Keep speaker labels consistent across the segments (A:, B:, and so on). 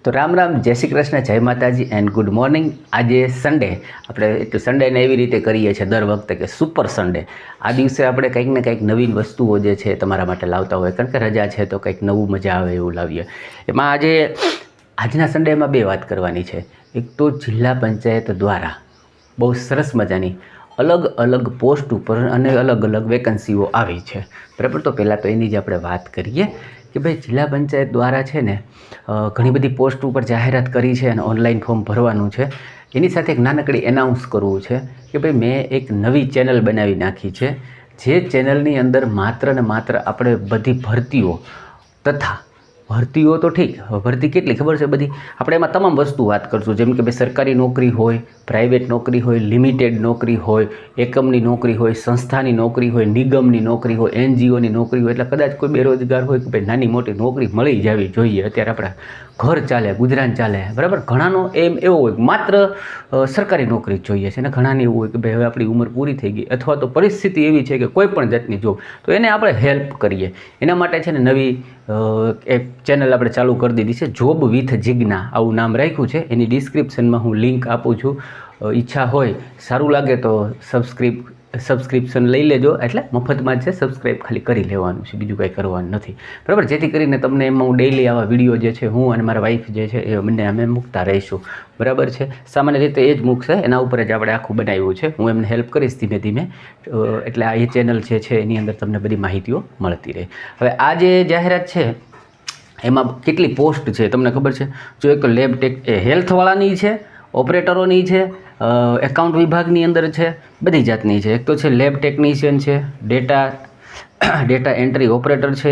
A: તો રામ રામ, જય શ્રી કૃષ્ણ, જય માતાજી એન્ડ ગુડ મોર્નિંગ. આજે સન્ડે, આપણે એટલું સન્ડેને એવી રીતે કરીએ છીએ દર વખતે કે સુપર સન્ડે. આ દિવસે આપણે કંઈક ને કંઈક નવીન વસ્તુઓ જે છે તમારા માટે લાવતા હોય, કારણ કે રજા છે તો કંઈક નવું મજા આવે એવું લાવીએ. એમાં આજના સન્ડેમાં બે વાત કરવાની છે. એક તો જિલ્લા પંચાયત દ્વારા બહુ સરસ મજાની અલગ અલગ પોસ્ટ ઉપર અને અલગ અલગ વેકન્સીઓ આવી છે, બરાબર. તો પહેલાં તો એની જ આપણે વાત કરીએ કે ભાઈ જિલ્લા પંચાયત દ્વારા છે ને ઘણી બધી પોસ્ટ ઉપર જાહેરાત કરી છે અને ઓનલાઈન ફોર્મ ભરવાનું છે. એની સાથે એક નાનકડી એનાઉન્સ કરવું છે કે ભાઈ મેં એક નવી ચેનલ બનાવી નાખી છે, જે ચેનલની અંદર માત્ર ને માત્ર આપણે બધી ભરતીઓ તથા ભરતીઓ તો ઠીક, ભરતી કેટલી ખબર છે બધી, આપણે એમાં તમામ વસ્તુ વાત કરશું. જેમ કે ભાઈ સરકારી નોકરી હોય, પ્રાઇવેટ નોકરી હોય, લિમિટેડ નોકરી હોય, એકમની નોકરી હોય, સંસ્થાની નોકરી હોય, નિગમની નોકરી હોય, એનજીઓની નોકરી હોય. એટલે કદાચ કોઈ બેરોજગાર હોય કે ભાઈ નાની મોટી નોકરી મળી જવી જોઈએ. અત્યારે આપણા ઘર ચાલે, ગુજરાન ચાલે, બરાબર. ઘણાનો એમ એવો હોય માત્ર સરકારી નોકરી જ જોઈએ છે અને ઘણાને એવું હોય કે ભાઈ હવે આપણી ઉંમર પૂરી થઈ ગઈ અથવા તો પરિસ્થિતિ એવી છે કે કોઈ પણ જાતની જોબ, તો એને આપણે હેલ્પ કરીએ. એના માટે છે ને નવી એક ચેનલ આપણે ચાલુ કરી દીધી છે, જોબ વિથ જિજ્ઞા આવું નામ રાખ્યું છે. એની ડિસ્ક્રિપ્શનમાં હું લિંક આપું છું. ઈચ્છા હોય, સારું લાગે તો સબસ્ક્રિપ્શન લઈ લેજો. એટલે મફતમાં જ છે, સબસ્ક્રાઈબ ખાલી કરી લેવાનું છે, બીજું કંઈ કરવાનું નથી, બરાબર. જેથી કરીને તમને એમાં હું ડેઈલી આવા વિડીયો જે છે હું અને મારા વાઈફ જે છે એ બંને અમે મૂકતા રહીશું, બરાબર છે. સામાન્ય રીતે એ જ મૂકશે, એના ઉપર જ આપણે આખું બનાવ્યું છે. હું એમને હેલ્પ કરીશ ધીમે ધીમે. એટલે આ એ ચેનલ છે એની અંદર તમને બધી માહિતીઓ મળતી રહે. હવે આ જે જાહેરાત છે એમાં કેટલી પોસ્ટ છે તમને ખબર છે? જો એક લેબ ટેક હેલ્થવાળાની છે, ઓપરેટરોની છે, એકાઉન્ટ વિભાગની અંદર છે, બધી જાતની છે. એક તો છે લેબ ટેકનિશિયન છે, ડેટા એન્ટ્રી ઓપરેટર છે,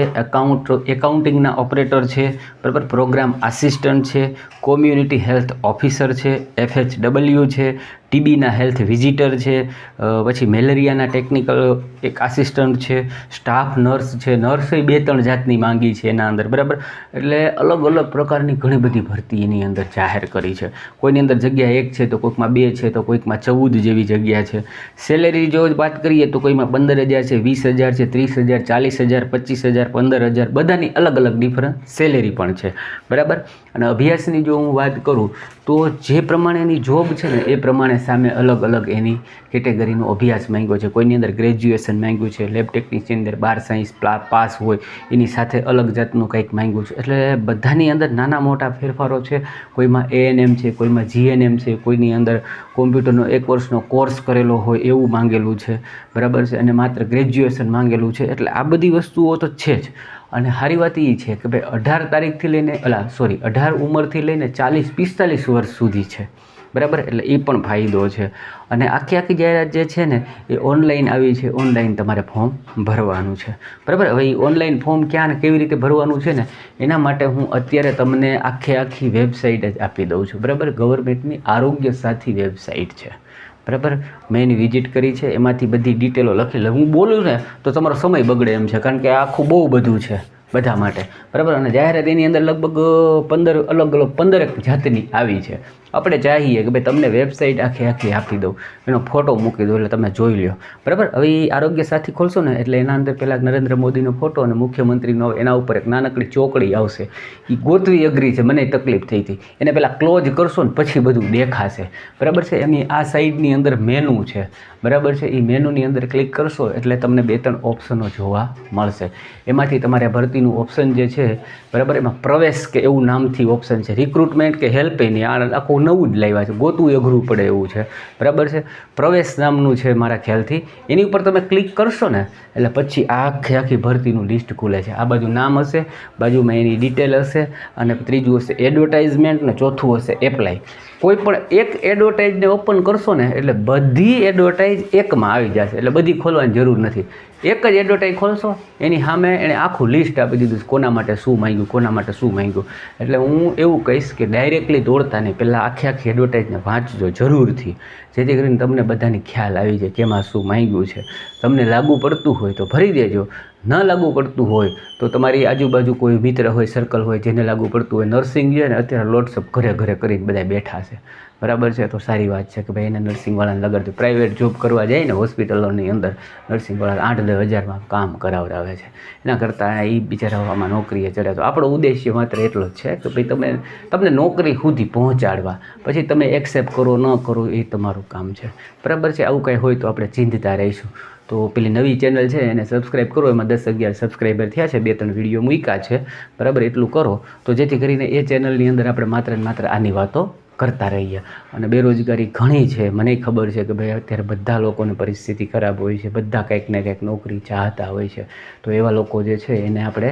A: એકાઉન્ટિંગના ઓપરેટર છે, બરાબર, પ્રોગ્રામ આસિસ્ટન્ટ છે, કોમ્યુનિટી હેલ્થ ઓફિસર છે, FHW છે, ટીબીના હેલ્થ વિઝિટર છે, પછી મેલેરિયાના ટેકનિકલ એક આસિસ્ટન્ટ છે, સ્ટાફ નર્સ છે. નર્સે 2-3 જાતની માંગી છે એના અંદર, બરાબર. એટલે અલગ અલગ પ્રકારની ઘણી બધી ભરતી એની અંદર જાહેર કરી છે. કોઈની અંદર જગ્યા 1 છે તો કોઈકમાં 2 છે તો કોઈકમાં 14 જેવી જગ્યા છે. સેલેરી જો વાત કરીએ તો કોઈમાં 15,000 છે, 20,000 છે, 30,000, 40,000, 25,000, 15,000, બધાની અલગ અલગ ડિફરન્ટ સેલેરી પણ છે, બરાબર. અને અભ્યાસની જો હું વાત કરું તો જે પ્રમાણેની જોબ છે ને એ પ્રમાણે સામે અલગ અલગ એની કેટેગરીનો અભ્યાસ માંગ્યો છે. કોઈની અંદર ગ્રેજ્યુએશન માંગ્યું છે, લેબ ટેકનિશિયન અંદર 12 સાયન્સ પાસ હોય, એની સાથે અલગ જાતનું કંઈક માંગ્યું છે. એટલે બધાની અંદર નાના મોટા ફેરફારો છે. કોઈમાં ANM છે, કોઈમાં GNM છે, કોઈની અંદર કોમ્પ્યુટરનો 1 વર્ષનો કોર્સ કરેલો હોય એવું માંગેલું છે, બરાબર છે. અને માત્ર ગ્રેજ્યુએશન માંગેલું છે. એટલે આ બધી વસ્તુઓ તો છે જ. અને સારી વાત એ છે કે ભાઈ 18 તારીખથી લઈને 18 ઉંમરથી લઈને 40-45 વર્ષ સુધી છે, બરાબર. એટલે એ પણ ફાયદો છે. અને આખી જાહેરાત જે છે ને એ ઓનલાઈન આવી છે. ઓનલાઈન તમારે ફોર્મ ભરવાનું છે, બરાબર. હવે એ ઓનલાઈન ફોર્મ ક્યાં ને કેવી રીતે ભરવાનું છે ને એના માટે હું અત્યારે તમને આખી વેબસાઇટ જ આપી દઉં છું, બરાબર. ગવર્મેન્ટની આરોગ્ય સાથી વેબસાઇટ છે, બરાબર. મેં એની વિઝિટ કરી છે. એમાંથી બધી ડિટેલો લખી હું બોલું ને તો તમારો સમય બગડે એમ છે, કારણ કે આખું બહુ બધું છે બધા માટે, બરાબર. અને જાહેરાત એની અંદર લગભગ 15 જાતની આવી છે. આપણે ચાહીએ કે ભાઈ તમને વેબસાઇટ આખી આપી દઉં, એનો ફોટો મૂકી દઉં એટલે તમે જોઈ લો, બરાબર. હવે એ આરોગ્ય સાથી ખોલશો ને એટલે એના અંદર પહેલાં નરેન્દ્ર મોદીનો ફોટો અને મુખ્યમંત્રીનો, એના ઉપર એક નાનકડી ચોકડી આવશે. એ ગોતવી અઘરી છે, મને તકલીફ થઈ હતી. એને પહેલાં ક્લોઝ કરશો ને પછી બધું દેખાશે, બરાબર છે. એની આ સાઈડની અંદર મેનુ છે, બરાબર છે. એ મેનુની અંદર ક્લિક કરશો એટલે તમને 2-3 ઓપ્શનો જોવા મળશે. એમાંથી તમારે ભરતીનું ઓપ્શન જે છે, બરાબર, એમાં પ્રવેશ કે એવું નામથી ઓપ્શન છે. રિક્રુટમેન્ટ કે હેલ્પ એની આખું નવું જ લાવ્યા છે, ગોતવું અઘરું પડે એવું છે, બરાબર છે. પ્રવેશ નામનું છે મારા ખ્યાલથી. એની ઉપર તમે ક્લિક કરશો ને એટલે પછી આખી ભરતીનું લિસ્ટ ખુલે છે. આ બાજુ નામ હશે, બાજુમાં એની ડિટેલ હશે, અને ત્રીજું હશે એડવર્ટાઇઝમેન્ટ, ને ચોથું હશે એપ્લાય. કોઈ પણ એક એડવર્ટાઇઝને ઓપન કરશો ને એટલે બધી એડવર્ટાઇઝ એકમાં આવી જશે. એટલે બધી ખોલવાની જરૂર નથી. એક જ એડવર્ટાઇઝ ખોલશો એની સામે એણે આખું લિસ્ટ આપી દીધું છે, કોના માટે શું માંગ્યું, કોના માટે શું માંગ્યું. એટલે હું એવું કહીશ કે ડાયરેક્ટલી દોડતા નહીં, પહેલાં આખી એડવર્ટાઇઝને વાંચજો જરૂરથી, જેથી કરીને તમને બધાની ખ્યાલ આવી જાય કેમાં શું માંગ્યું છે. તમને લાગુ પડતું હોય તો ભરી દેજો, ન લાગુ પડતું હોય તો તમારી આજુબાજુ કોઈ મિત્ર હોય, સર્કલ હોય જેને લાગુ પડતું હોય, નર્સિંગ છે ને અત્યારે લોટ્સઅપ ઘરે ઘરે કરીને બધા બેઠા છે, બરાબર છે. તો સારી વાત છે કે ભાઈ એને નર્સિંગવાળાને લગાડતું. પ્રાઇવેટ જોબ કરવા જાય ને હોસ્પિટલોની અંદર નર્સિંગવાળા 8-10 હજારમાં કામ કરાવડાવે છે. એના કરતાં એ બિચારાઓમાં નોકરીએ ચડે. તો આપણો ઉદ્દેશ્ય માત્ર એટલો જ છે કે ભાઈ તમને નોકરી સુધી પહોંચાડવા, પછી તમે એક્સેપ્ટ કરો ન કરો એ તમારું કામ છે, બરાબર છે. આવું કંઈ હોય તો આપણે ચિંતતા રહીશું. તો પેલી નવી ચેનલ છે એને સબસ્ક્રાઈબ કરો, એમાં 10-11 સબસ્ક્રાઈબર થયા છે, 2-3 વિડીયો મૂક્યા છે, બરાબર. એટલું કરો તો જેથી કરીને એ ચેનલની અંદર આપણે માત્ર ને માત્ર આની વાતો કરતા રહીએ. અને બેરોજગારી ઘણી છે, મને ખબર છે કે ભાઈ અત્યારે બધા લોકોની પરિસ્થિતિ ખરાબ હોય છે, બધા કંઈક ને કંઈક નોકરી ચાહતા હોય છે. તો એવા લોકો જે છે એને આપણે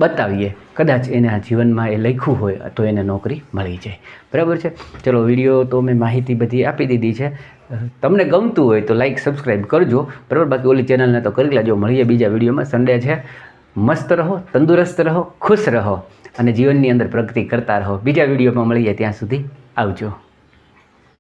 A: બતાવીએ, કદાચ એના જીવનમાં એ લખ્યું હોય તો એને નોકરી મળી જાય, બરાબર છે. ચલો, વિડીયો તો મેં માહિતી બધી આપી દીધી છે. તમને ગમતું હોય તો લાઈક સબસ્ક્રાઈબ કરજો, બરાબર. બાકી ઓલી ચેનલને તો કરી લેજો. મળીએ બીજા વિડીયોમાં. સન્ડે છે, મસ્ત રહો, તંદુરસ્ત રહો, ખુશ રહો અને જીવનની અંદર પ્રગતિ કરતા રહો. બીજા વિડીયોમાં મળીએ, ત્યાં સુધી આવજો.